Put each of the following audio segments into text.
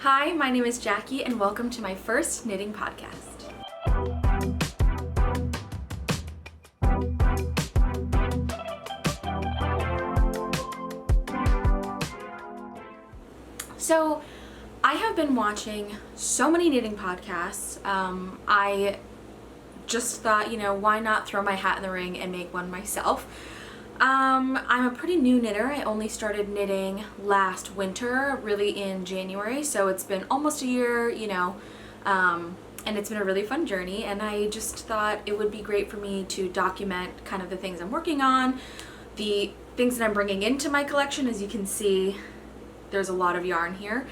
Hi, my name is Jackie and welcome to my first knitting podcast. So, I have been watching so many knitting podcasts. I just thought, why not throw my hat in the ring and make one myself? I'm a pretty new knitter. I only started knitting last winter, really in January, so it's been almost a year, and it's been a really fun journey, and I just thought it would be great for me to document kind of the things I'm working on, the things that I'm bringing into my collection. As you can see, there's a lot of yarn here,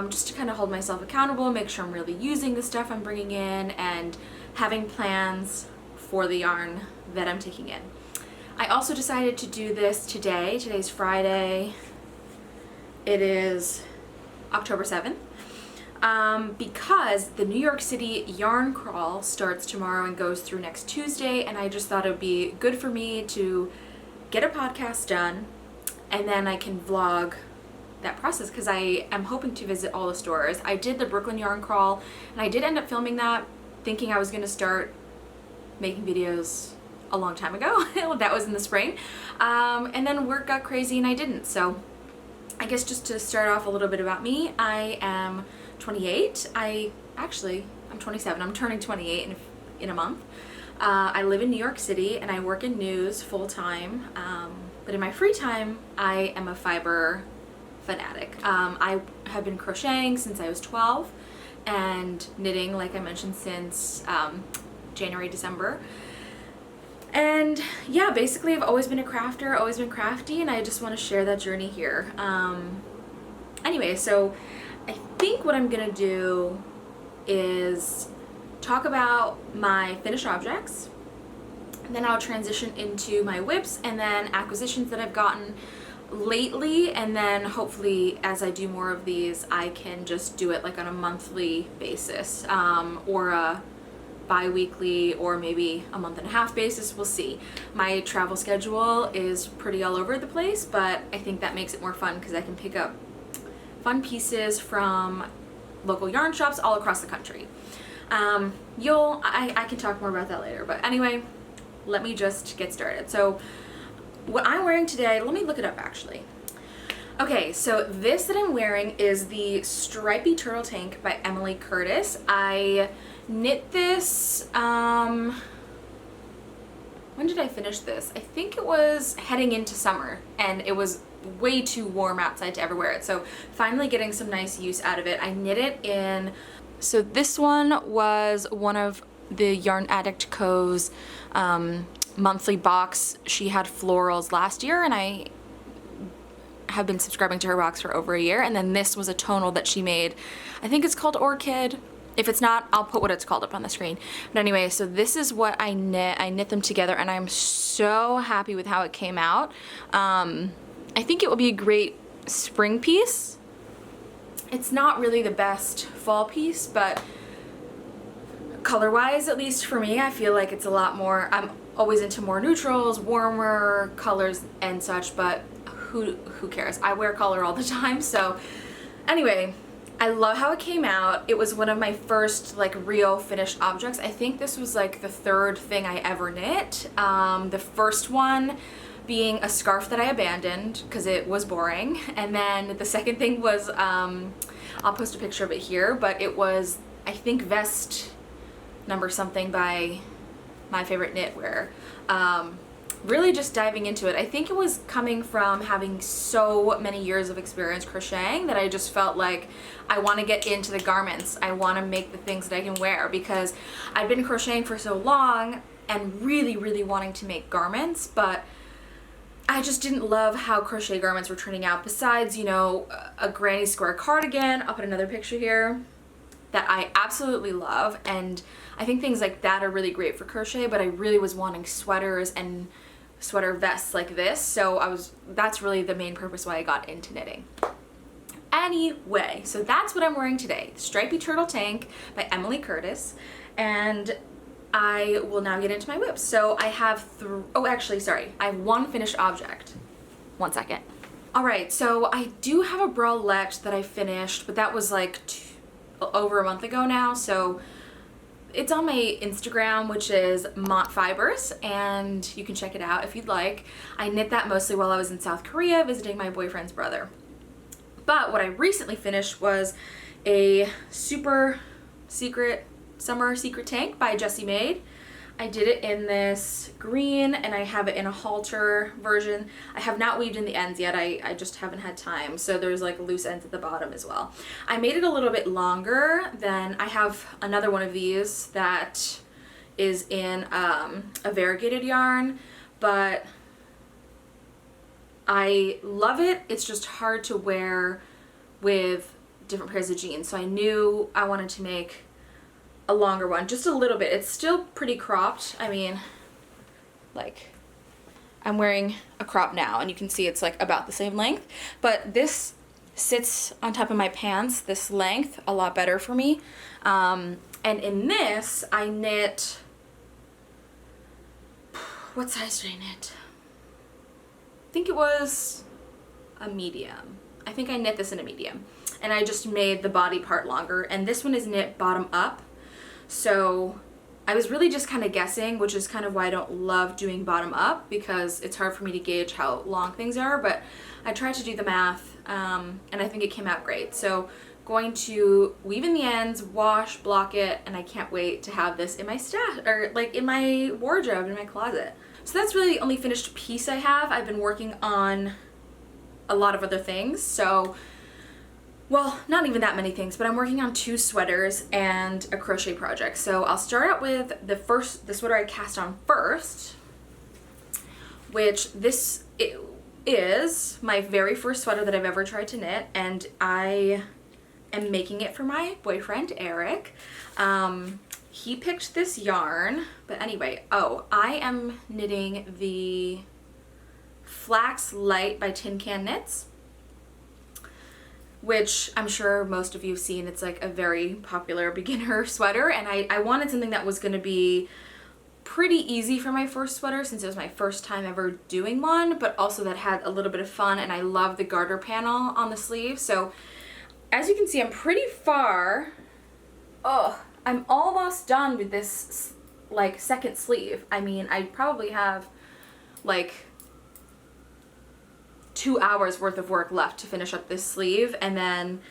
just to kind of hold myself accountable, make sure I'm really using the stuff I'm bringing in, and having plans for the yarn that I'm taking in. I also decided to do this today. Today's Friday. It is October 7th. Because the New York City yarn crawl starts tomorrow and goes through next Tuesday, and I just thought it would be good for me to get a podcast done, and then I can vlog that process, because I am hoping to visit all the stores. I did the Brooklyn yarn crawl, and I did end up filming that, thinking I was going to start making videos a long time ago. That was in the spring, and then work got crazy and I didn't. So I guess just to start off a little bit about me, I am 28. I'm 27. I'm turning 28 in a month. I live in New York City and I work in news full time, but in my free time I am a fiber fanatic. I have been crocheting since I was 12 and knitting, like I mentioned, since January, December. And yeah, basically I've always been a crafter, always been crafty, and I just want to share that journey here. Anyway, so I think what I'm gonna do is talk about my finished objects, and then I'll transition into my whips and then acquisitions that I've gotten lately, and then hopefully as I do more of these I can just do it like on a monthly basis, or a bi-weekly, or maybe a month and a half basis. We'll see. My travel schedule is pretty all over the place, but I think that makes it more fun because I can pick up fun pieces from local yarn shops all across the country. I can talk more about that later, but anyway, let me just get started. So what I'm wearing today, let me look it up actually. Okay, so this that I'm wearing is the Stripy Turtle Tank by Emily Curtis. I knit this, when did I finish this? I think it was heading into summer, and it was way too warm outside to ever wear it. So finally getting some nice use out of it. I knit it in, so this one was one of the Yarn Addict Co.'s monthly box. She had florals last year, and I have been subscribing to her box for over a year. And then this was a tonal that she made. I think it's called Orchid. If it's not, I'll put what it's called up on the screen. But anyway, so this is what I knit. I knit them together, and I'm so happy with how it came out. I think it will be a great spring piece. It's not really the best fall piece, but color-wise, at least for me, I feel like it's a lot more, I'm always into more neutrals, warmer colors and such, but who cares? I wear color all the time. So anyway, I love how it came out. It was one of my first real finished objects. I think this was like the third thing I ever knit. The first one being a scarf that I abandoned because it was boring, and then the second thing was, I'll post a picture of it here, but it was, I think, vest number something by My Favorite Knitwear. Really just diving into it. I think it was coming from having so many years of experience crocheting that I just felt like I want to get into the garments. I want to make the things that I can wear, because I've been crocheting for so long and really wanting to make garments, but I just didn't love how crochet garments were turning out. Besides, a granny square cardigan, I'll put another picture here, that I absolutely love, and I think things like that are really great for crochet, but I really was wanting sweaters and sweater vests like this, so that's really the main purpose why I got into knitting. Anyway, so that's what I'm wearing today, the Stripy Turtle Tank by Emily Curtis, and I will now get into my whips. So I have I have one finished object. One second. Alright, so I do have a bralette that I finished, but that was like over a month ago now, so it's on my Instagram, which is Monttfibers, and you can check it out if you'd like. I knit that mostly while I was in South Korea visiting my boyfriend's brother. But what I recently finished was a super secret summer secret tank by Jessie Made. I did it in this green, and I have it in a halter version. I have not weaved in the ends yet. I just haven't had time. So there's like loose ends at the bottom as well. I made it a little bit longer than, I have another one of these that is in a variegated yarn, but I love it. It's just hard to wear with different pairs of jeans. So I knew I wanted to make a longer one, just a little bit. It's still pretty cropped. I mean, like, I'm wearing a crop now, and you can see it's like about the same length, but this sits on top of my pants, this length, a lot better for me. And in this, I knit, what size did I knit? I think it was a medium. I think I knit this in a medium, and I just made the body part longer, and this one is knit bottom up. So I was really just kind of guessing, which is kind of why I don't love doing bottom up, because it's hard for me to gauge how long things are, but I tried to do the math, and I think it came out great. So going to weave in the ends, wash, block it, and I can't wait to have this in my stash, or like in my wardrobe, in my closet. So that's really the only finished piece I have. I've been working on a lot of other things, so, well, not even that many things, but I'm working on 2 sweaters and a crochet project. So I'll start out with the sweater I cast on first, which this is my very first sweater that I've ever tried to knit, and I am making it for my boyfriend, Eric. He picked this yarn, but anyway, I am knitting the Flax Light by Tin Can Knits, which I'm sure most of you have seen. It's like a very popular beginner sweater, and I wanted something that was going to be pretty easy for my first sweater, since it was my first time ever doing one, but also that had a little bit of fun, and I love the garter panel on the sleeve. So as you can see, I'm pretty far. I'm almost done with this like second sleeve. I mean, I probably have like 2 hours worth of work left to finish up this sleeve, and then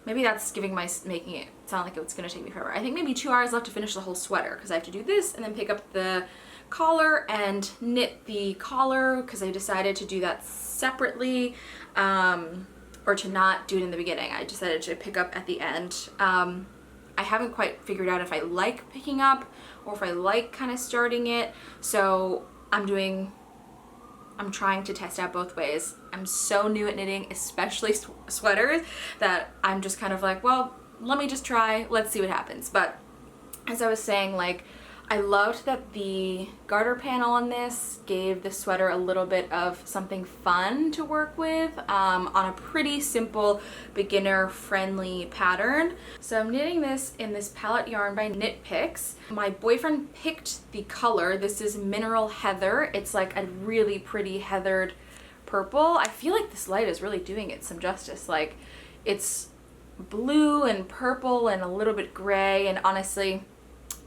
maybe that's making it sound like it's gonna take me forever. I think maybe 2 hours left to finish the whole sweater, because I have to do this and then pick up the collar and knit the collar, because I decided to do that separately, or to not do it in the beginning. I decided to pick up at the end. I haven't quite figured out if I like picking up or if I like kind of starting it, so I'm trying to test out both ways. I'm so new at knitting, especially sweaters, that I'm just kind of like, well, let me just try, let's see what happens. But as I was saying, like, I loved that the garter panel on this gave the sweater a little bit of something fun to work with, on a pretty simple beginner-friendly pattern. So I'm knitting this in this palette yarn by Knit Picks. My boyfriend picked the color. This is Mineral Heather. It's like a really pretty heathered purple. I feel like this light is really doing it some justice. Like, it's blue and purple and a little bit gray, and honestly,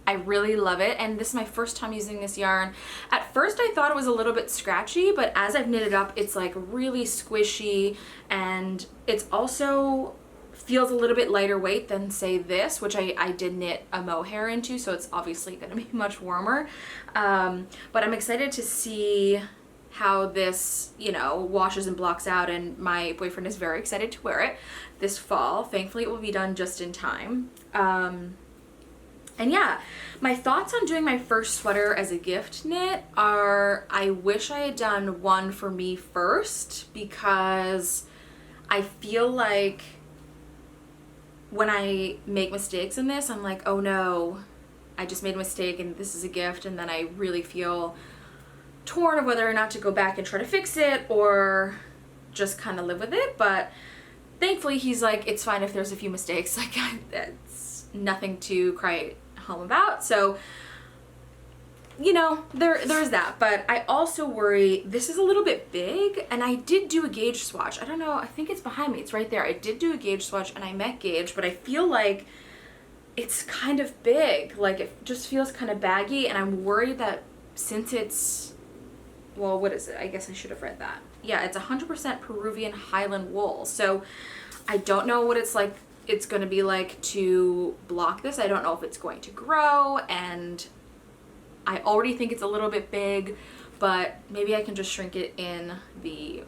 I really love it, and this is my first time using this yarn. At first I thought it was a little bit scratchy, but as I've knitted up, it's like really squishy, and it's also feels a little bit lighter weight than, say, this, which I did knit a mohair into, so it's obviously going to be much warmer. But I'm excited to see how this, you know, washes and blocks out, and my boyfriend is very excited to wear it this fall. Thankfully, it will be done just in time. And yeah, my thoughts on doing my first sweater as a gift knit are, I wish I had done one for me first, because I feel like when I make mistakes in this, I'm like, oh no, I just made a mistake and this is a gift, and then I really feel torn of whether or not to go back and try to fix it or just kind of live with it. But thankfully he's like, it's fine if there's a few mistakes, like it's nothing to cry home about. So you know, there's that. But I also worry this is a little bit big, and I did do a gauge swatch. I don't know, I think it's behind me, it's right there. I did do a gauge swatch and I met gauge, but I feel like it's kind of big. Like it just feels kind of baggy, and I'm worried that since it's, well, what is it? I guess I should have read that. Yeah, it's 100% Peruvian Highland wool. So I don't know what it's like. It's going to be like to block this. I don't know if it's going to grow, and I already think it's a little bit big, but maybe I can just shrink it in the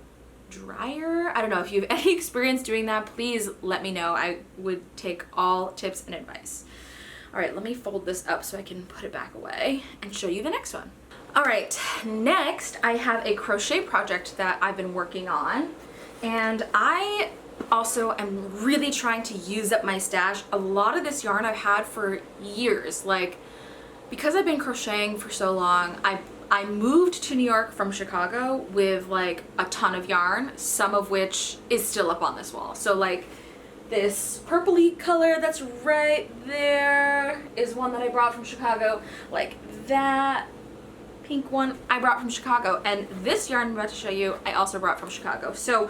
dryer. I don't know. If you have any experience doing that, please let me know. I would take all tips and advice. All right, let me fold this up so I can put it back away and show you the next one. All right, next I have a crochet project that I've been working on, and I also am really trying to use up my stash. A lot of this yarn I've had for years. Like, because I've been crocheting for so long, I moved to New York from Chicago with like a ton of yarn, some of which is still up on this wall. So like this purpley color that's right there is one that I brought from Chicago. Like that pink one I brought from Chicago, and this yarn I'm about to show you I also brought from Chicago. So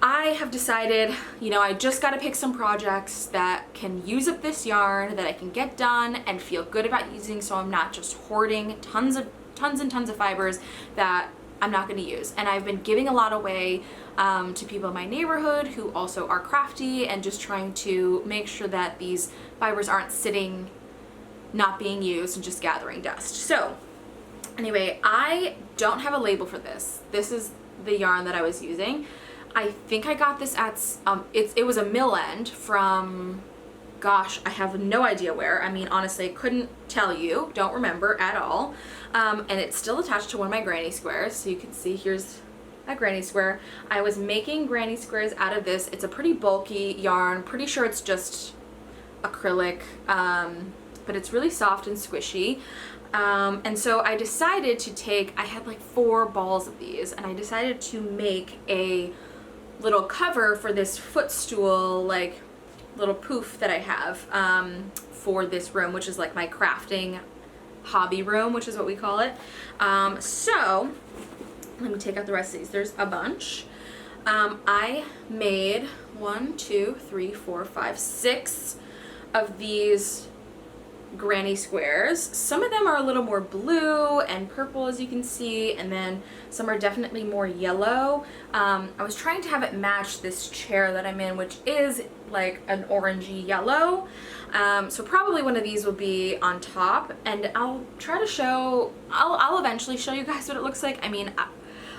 I have decided, you know, I just got to pick some projects that can use up this yarn, that I can get done and feel good about using, so I'm not just hoarding tons and tons of fibers that I'm not going to use. And I've been giving a lot away to people in my neighborhood who also are crafty, and just trying to make sure that these fibers aren't sitting, not being used, and just gathering dust. So anyway, I don't have a label for this. This is the yarn that I was using. I think I got this at, it was a mill end from, gosh, I have no idea where. I mean, honestly, I couldn't tell you, don't remember at all. And it's still attached to one of my granny squares. So you can see here's a granny square. I was making granny squares out of this. It's a pretty bulky yarn. Pretty sure it's just acrylic, but it's really soft and squishy. And so I decided to take, I had like 4 balls of these, and I decided to make a little cover for this footstool, like little poof that I have for this room, which is like my crafting hobby room, which is what we call it. So let me take out the rest of these. There's a bunch. I made 1, 2, 3, 4, 5, 6 of these granny squares. Some of them are a little more blue and purple, as you can see, and then some are definitely more yellow. I was trying to have it match this chair that I'm in, which is like an orangey yellow. So probably one of these will be on top, and I'll try to show, I'll eventually show you guys what it looks like. I mean,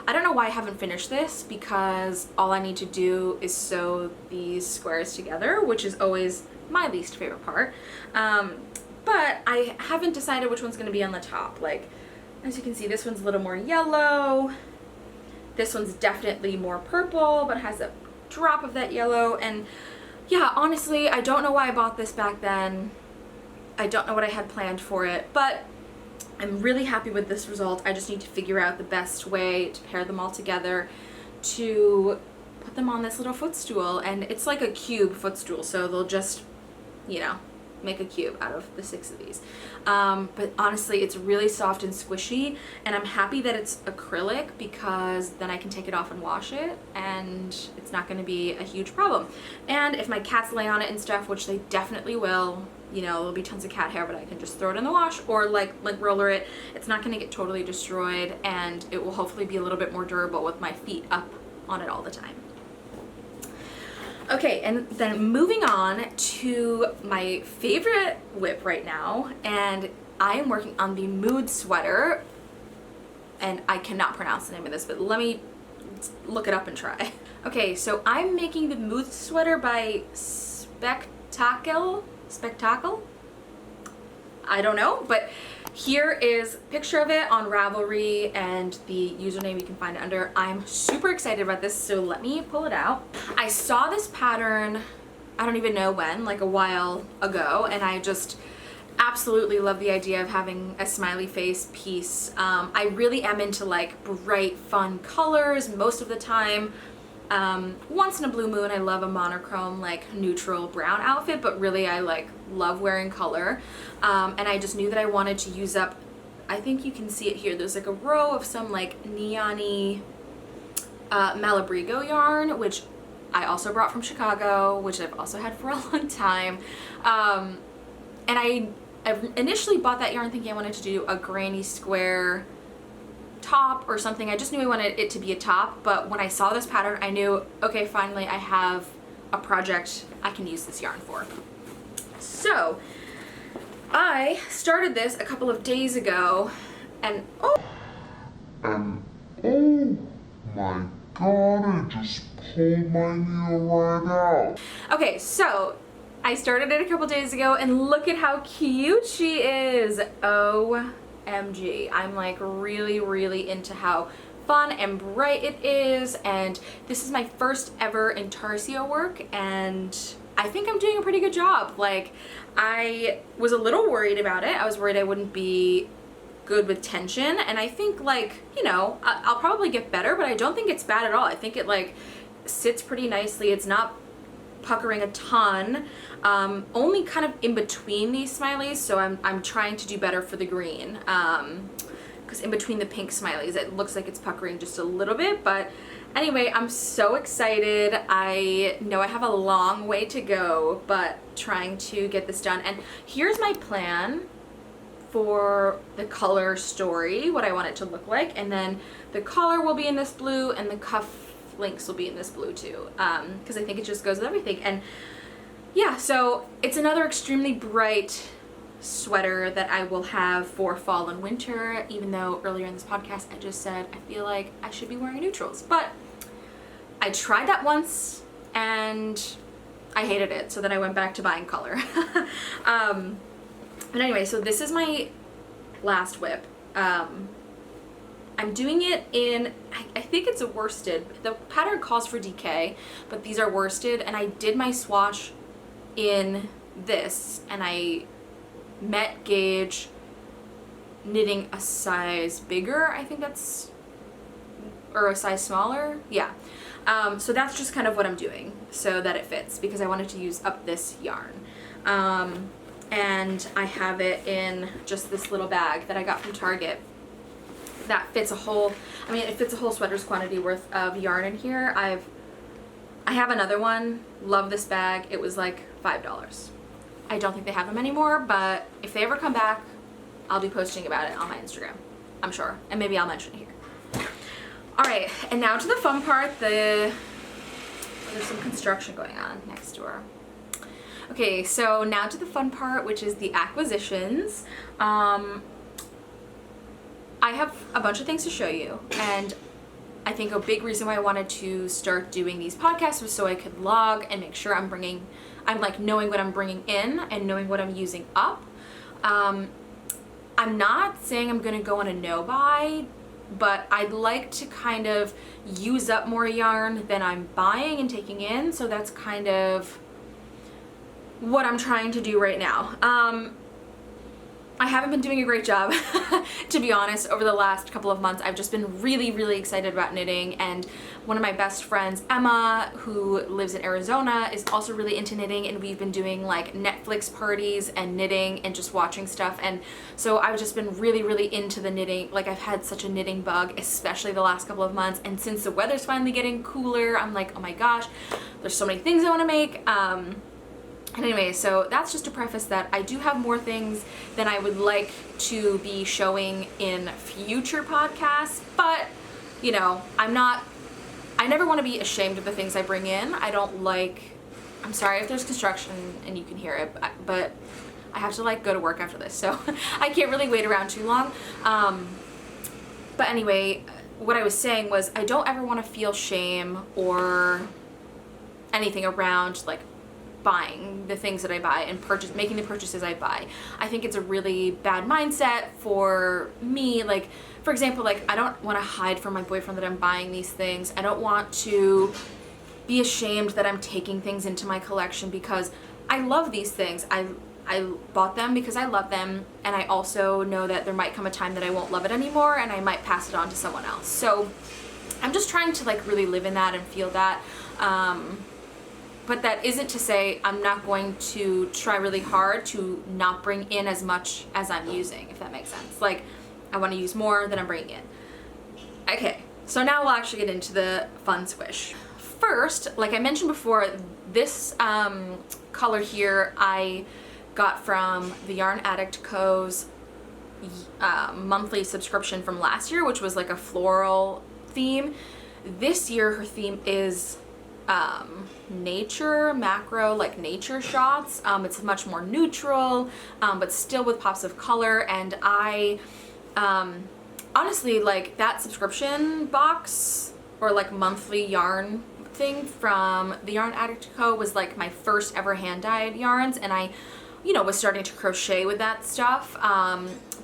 I don't know why I haven't finished this, because all I need to do is sew these squares together, which is always my least favorite part. But I haven't decided which one's going to be on the top. Like, as you can see, this one's a little more yellow. This one's definitely more purple, but has a drop of that yellow. And yeah, honestly, I don't know why I bought this back then. I don't know what I had planned for it, but I'm really happy with this result. I just need to figure out the best way to pair them all together to put them on this little footstool. And it's like a cube footstool, so they'll just, you know, make a cube out of the 6 of these. But honestly, it's really soft and squishy, and I'm happy that it's acrylic, because then I can take it off and wash it, and it's not going to be a huge problem. And if my cats lay on it and stuff, which they definitely will, you know, there'll be tons of cat hair, but I can just throw it in the wash or like roller it. It's not going to get totally destroyed, and it will hopefully be a little bit more durable with my feet up on it all the time. Okay, and then moving on to my favorite whip right now, and I am working on the Mood Sweater, and I cannot pronounce the name of this, but let me look it up and try. Okay, so I'm making the Mood Sweater by Spectacle? I don't know, but here is a picture of it on Ravelry and the username you can find it under. I'm super excited about this, so let me pull it out. I saw this pattern, I don't even know when, like a while ago, and I just absolutely love the idea of having a smiley face piece. I really am into like bright, fun colors most of the time. Once in a blue moon, I love a monochrome, like neutral brown outfit, but really I like love wearing color. And I just knew that I wanted to use up I think you can see it here. There's like a row of some like neon-y Malabrigo yarn, which I also brought from Chicago, which I've also had for a long time. And I initially bought that yarn thinking I wanted to do a granny square top or something. I just knew I wanted it to be a top, but when I saw this pattern, I knew, okay, finally I have a project I can use this yarn for. So I started this a couple of days ago, and oh my god, I just pulled my needle right out. Okay, so I started it a couple days ago, and look at how cute she is. OMG. I'm like really, really into how fun and bright it is, and this is my first ever intarsia work, and I think I'm doing a pretty good job. Like, I was a little worried about it. I was worried I wouldn't be good with tension, and I think, like, you know, I'll probably get better, but I don't think it's bad at all. I think it like sits pretty nicely. It's not puckering a ton, only kind of in between these smileys, so I'm trying to do better for the green, because in between the pink smileys it looks like it's puckering just a little bit. But anyway, I'm so excited. I know I have a long way to go, but trying to get this done. And here's my plan for the color story, what I want it to look like, and then the collar will be in this blue and the cuff links will be in this blue too, because I think it just goes with everything. And yeah, so it's another extremely bright sweater that I will have for fall and winter, even though earlier in this podcast I just said I feel like I should be wearing neutrals, but I tried that once and I hated it, so then I went back to buying color. But anyway, so this is my last whip. I'm doing it in, I think it's a worsted. The pattern calls for DK, but these are worsted, and I did my swatch in this, and I met gauge knitting a size bigger, I think that's, or a size smaller, yeah. So that's just kind of what I'm doing so that it fits, because I wanted to use up this yarn. And I have it in just this little bag that I got from Target. That fits a whole, I mean, it fits a whole sweater's quantity worth of yarn in here. I have another one, love this bag. It was like $5. I don't think they have them anymore, but if they ever come back, I'll be posting about it on my Instagram, I'm sure, and maybe I'll mention it here. All right, and now to the fun part. There's some construction going on next door. Okay, so now to the fun part, which is the acquisitions. I have a bunch of things to show you, and I think a big reason why I wanted to start doing these podcasts was so I could log and make sure I'm like knowing what I'm bringing in and knowing what I'm using up. I'm not saying I'm gonna go on a no-buy, but I'd like to kind of use up more yarn than I'm buying and taking in, so that's kind of what I'm trying to do right now. I haven't been doing a great job, to be honest. Over the last couple of months, I've just been really, really excited about knitting, and one of my best friends, Emma, who lives in Arizona, is also really into knitting, and we've been doing like Netflix parties and knitting and just watching stuff, and so I've just been really, really into the knitting. Like, I've had such a knitting bug, especially the last couple of months, and since the weather's finally getting cooler, I'm like, oh my gosh, there's so many things I want to make. And anyway, so that's just to preface that I do have more things than I would like to be showing in future podcasts, but, you know, I never want to be ashamed of the things I bring in. I'm sorry if there's construction and you can hear it, but I have to like go to work after this, so I can't really wait around too long. But anyway, what I was saying was I don't ever want to feel shame or anything around like buying the things that I buy and making the purchases I buy. I think it's a really bad mindset for me. Like, for example, like, I don't want to hide from my boyfriend that I'm buying these things. I don't want to be ashamed that I'm taking things into my collection, because I love these things. I bought them because I love them, and I also know that there might come a time that I won't love it anymore and I might pass it on to someone else. So I'm just trying to like really live in that and feel that. But that isn't to say I'm not going to try really hard to not bring in as much as I'm using, if that makes sense. Like, I want to use more than I'm bringing in. Okay, so now we'll actually get into the fun squish. First, like I mentioned before, this color here I got from the Yarn Addict Co.'s monthly subscription from last year, which was like a floral theme. This year her theme is nature, macro, like nature shots. It's much more neutral, but still with pops of color, and I honestly, like that subscription box or like monthly yarn thing from the Yarn Addict Co. was like my first ever hand-dyed yarns, and I, you know, was starting to crochet with that stuff.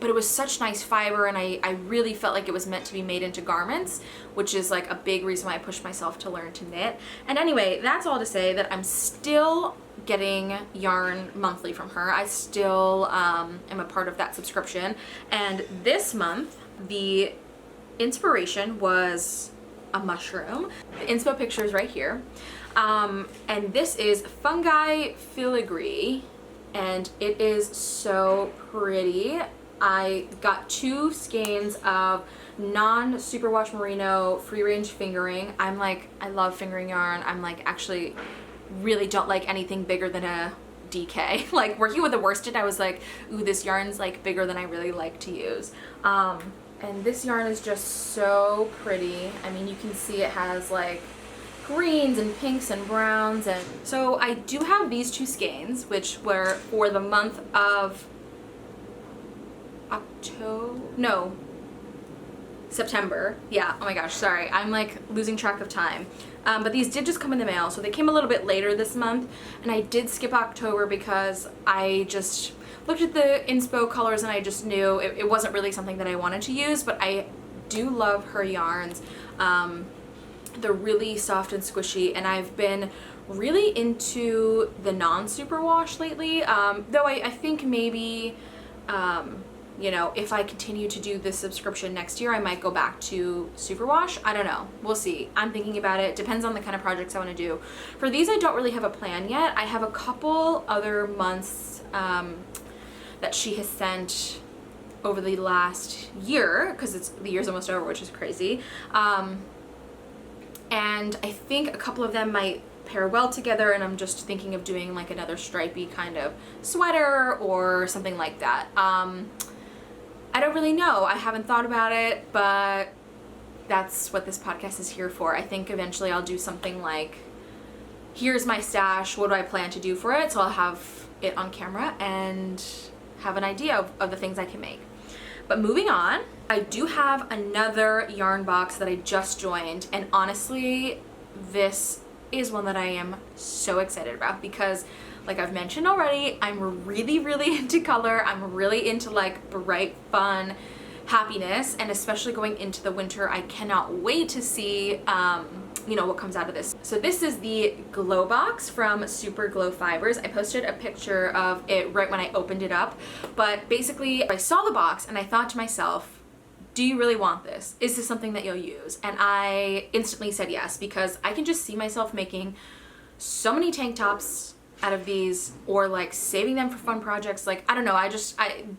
But it was such nice fiber, and I really felt like it was meant to be made into garments, which is like a big reason why I pushed myself to learn to knit. And anyway, that's all to say that I'm still getting yarn monthly from her. I still am a part of that subscription. And this month, the inspiration was a mushroom. The inspo picture is right here. And this is fungi filigree, and it is so pretty. I got 2 skeins of non-superwash merino free range fingering. I love fingering yarn. I'm like, actually really don't like anything bigger than a DK. Like working with a worsted, I was like, ooh, this yarn's like bigger than I really like to use. And this yarn is just so pretty. I mean, you can see it has like greens and pinks and browns, and so I do have these 2 skeins, which were for the month of September. Yeah, oh my gosh, sorry. I'm like losing track of time. But these did just come in the mail, so they came a little bit later this month, and I did skip October because I just looked at the inspo colors and I just knew it wasn't really something that I wanted to use, but I do love her yarns. They're really soft and squishy, and I've been really into the non-superwash lately, though I think maybe you know, if I continue to do this subscription next year, I might go back to superwash. I don't know. We'll see. I'm thinking about it. Depends on the kind of projects I want to do. For these, I don't really have a plan yet. I have a couple other months that she has sent over the last year, because the year's almost over, which is crazy. And I think a couple of them might pair well together, and I'm just thinking of doing like another stripey kind of sweater or something like that. I don't really know. I haven't thought about it, but that's what this podcast is here for. I think eventually I'll do something like, here's my stash, what do I plan to do for it? So I'll have it on camera and have an idea of the things I can make. But moving on, I do have another yarn box that I just joined, and honestly, this is one that I am so excited about because, like I've mentioned already, I'm really, really into color. I'm really into like bright, fun happiness, and especially going into the winter, I cannot wait to see you know, what comes out of this. So this is the glow box from Super Glow Fibers. I posted a picture of it right when I opened it up, but basically I saw the box and I thought to myself, do you really want this? Is this something that you'll use? And I instantly said yes, because I can just see myself making so many tank tops out of these, or like saving them for fun projects. Like, I don't know,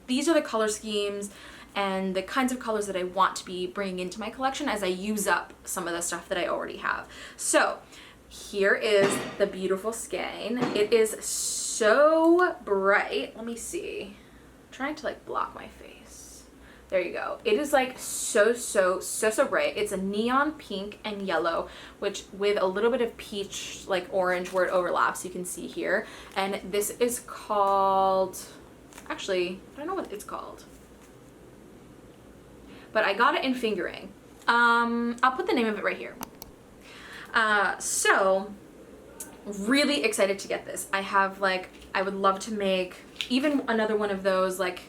these are the color schemes and the kinds of colors that I want to be bringing into my collection as I use up some of the stuff that I already have. So here is the beautiful skein. It is so bright. Let me see. I'm trying to like block my face. There you go. It is like so bright. It's a neon pink and yellow, which with a little bit of peach, like orange where it overlaps, you can see here. And this is called, actually, I don't know what it's called, but I got it in fingering. I'll put the name of it right here. So really excited to get this. I would love to make even another one of those like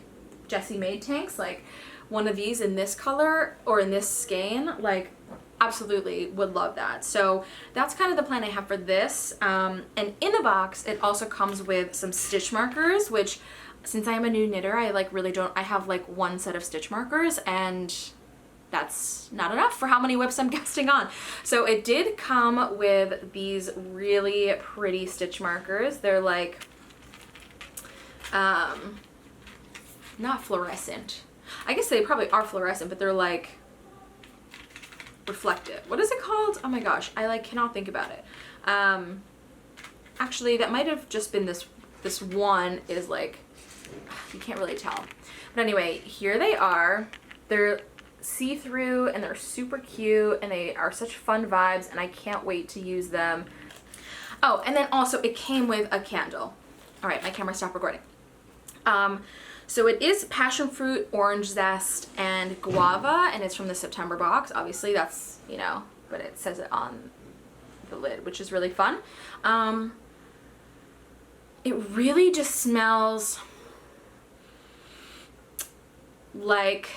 Jessie made tanks, like one of these in this color or in this skein, like absolutely would love that. So that's kind of the plan I have for this. And in the box, it also comes with some stitch markers, which since I am a new knitter, I have like one set of stitch markers, and that's not enough for how many whips I'm casting on. So it did come with these really pretty stitch markers. They're like, not fluorescent. I guess they probably are fluorescent, but they're like reflective. What is it called? Oh my gosh, I like cannot think about it. Actually, that might have just been this one is like, you can't really tell. But anyway, here they are. They're see-through and they're super cute and they are such fun vibes and I can't wait to use them. Oh, and then also it came with a candle. All right, my camera stopped recording. So it is passion fruit, orange zest, and guava, and it's from the September box. Obviously, that's, you know, but it says it on the lid, which is really fun. It really just smells like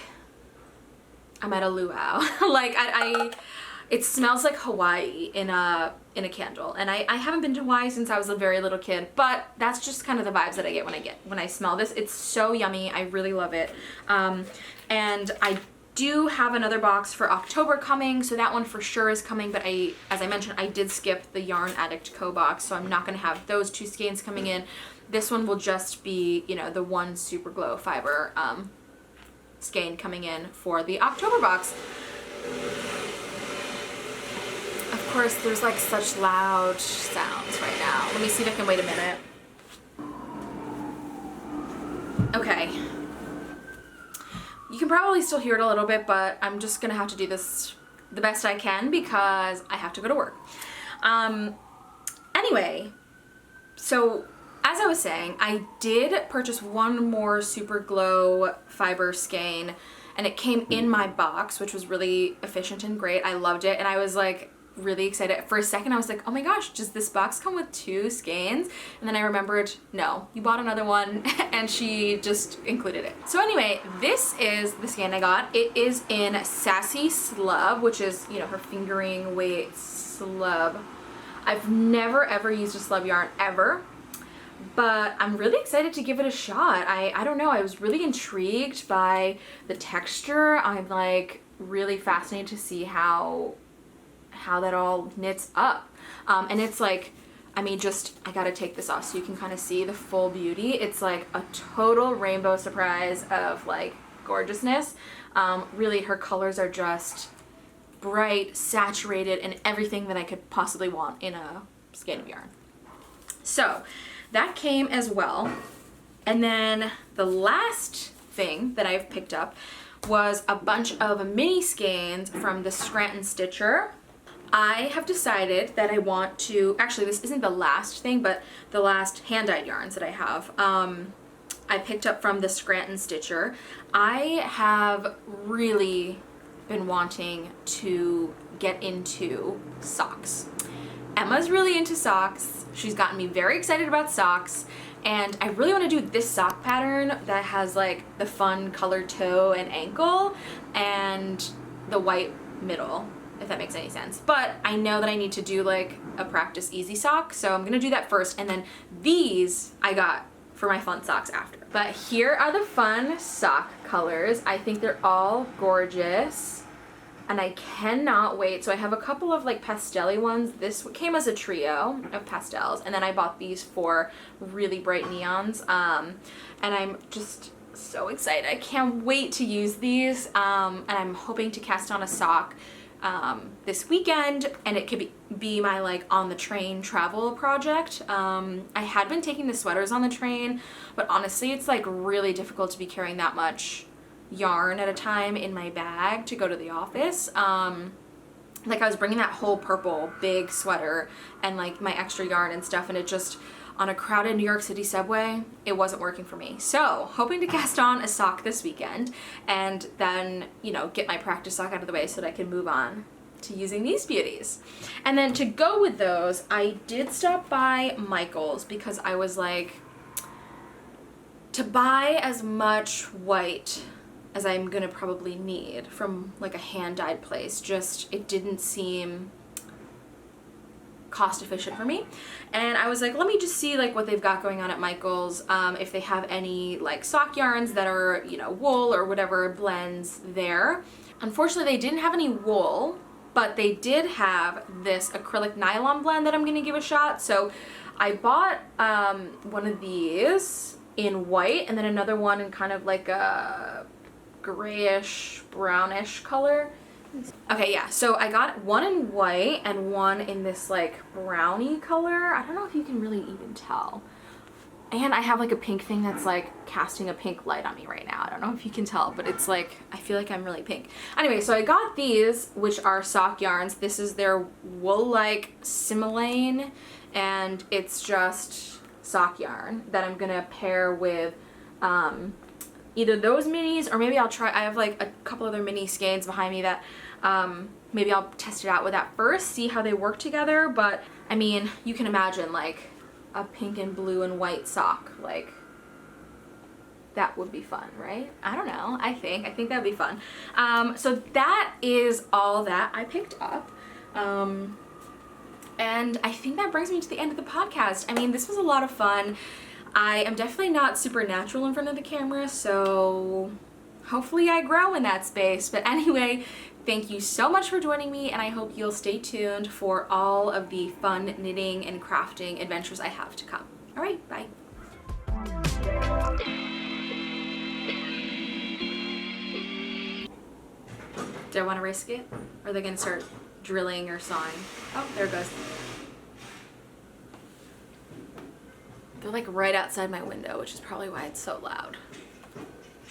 I'm at a luau. Like it smells like Hawaii in a candle. And I haven't been to Hawaii since I was a very little kid, but that's just kind of the vibes that I get when I smell this. It's so yummy. I really love it. And I do have another box for October coming, so that one for sure is coming, but as I mentioned, I did skip the Yarn Addict Co box, so I'm not going to have those 2 skeins coming in. This one will just be, you know, the one Super Glow Fiber skein coming in for the October box. Of course, there's like such loud sounds right now. Let me see if I can wait a minute. Okay. You can probably still hear it a little bit, but I'm just gonna have to do this the best I can because I have to go to work. Anyway, so as I was saying, I did purchase one more Super Glow Fiber skein and it came in my box, which was really efficient and great. I loved it and I was like really excited. For a second I was like, oh my gosh, does this box come with 2 skeins? And then I remembered, no, you bought another one and she just included it. So anyway, this is the skein I got. It is in Sassy Slub, which is, you know, her fingering weight slub. I've never ever used a slub yarn ever, but I'm really excited to give it a shot. I don't know, I was really intrigued by the texture. I'm like really fascinated to see how that all knits up. And it's like, I mean, just, I gotta take this off so you can kind of see the full beauty. It's like a total rainbow surprise of like gorgeousness. Really, her colors are just bright, saturated, and everything that I could possibly want in a skein of yarn. So that came as well. And then the last thing that I've picked up was a bunch of mini skeins from the Scranton Stitcher. I have decided that I want to, actually this isn't the last thing, but the last hand-dyed yarns that I have, I picked up from the Scranton Stitcher. I have really been wanting to get into socks. Emma's really into socks. She's gotten me very excited about socks, and I really want to do this sock pattern that has like the fun colored toe and ankle and the white middle, if that makes any sense. But I know that I need to do like a practice easy sock, so I'm gonna do that first, and then these I got for my fun socks after. But here are the fun sock colors. I think they're all gorgeous and I cannot wait. So I have a couple of like pastel-y ones. This came as a trio of pastels, and then I bought these 4 really bright neons, and I'm just so excited. I can't wait to use these, and I'm hoping to cast on a sock this weekend, and it could be my like on the train travel project. I had been taking the sweaters on the train, but honestly it's like really difficult to be carrying that much yarn at a time in my bag to go to the office. Like I was bringing that whole purple big sweater and like my extra yarn and stuff, and it just, on a crowded New York City subway, it wasn't working for me. So hoping to cast on a sock this weekend and then, you know, get my practice sock out of the way so that I can move on to using these beauties. And then to go with those, I did stop by Michael's because I was like, to buy as much white as I'm gonna probably need from like a hand-dyed place, just, it didn't seem cost efficient for me. And I was like, let me just see like what they've got going on at Michael's, if they have any like sock yarns that are, you know, wool or whatever blends there. Unfortunately, they didn't have any wool, but they did have this acrylic nylon blend that I'm gonna give a shot. So I bought one of these in white and then another one in kind of like a grayish, brownish color. Okay, yeah, so I got one in white and one in this like brownie color. I don't know if you can really even tell. And I have like a pink thing that's like casting a pink light on me right now. I don't know if you can tell, but it's like, I feel like I'm really pink. Anyway, so I got these, which are sock yarns. This is their wool-like similane, and it's just sock yarn that I'm gonna pair with either those minis, or maybe I'll try, I have like a couple other mini skeins behind me that maybe I'll test it out with that first, see how they work together. But I mean, you can imagine like a pink and blue and white sock, like that would be fun, right? I don't know, I think that'd be fun. So that is all that I picked up. And I think that brings me to the end of the podcast. I mean, this was a lot of fun. I am definitely not super natural in front of the camera, so hopefully I grow in that space. But anyway, thank you so much for joining me, and I hope you'll stay tuned for all of the fun knitting and crafting adventures I have to come. All right, bye. Do I want to risk it? Or are they gonna start drilling or sawing? Oh, there it goes. They're like right outside my window, which is probably why it's so loud.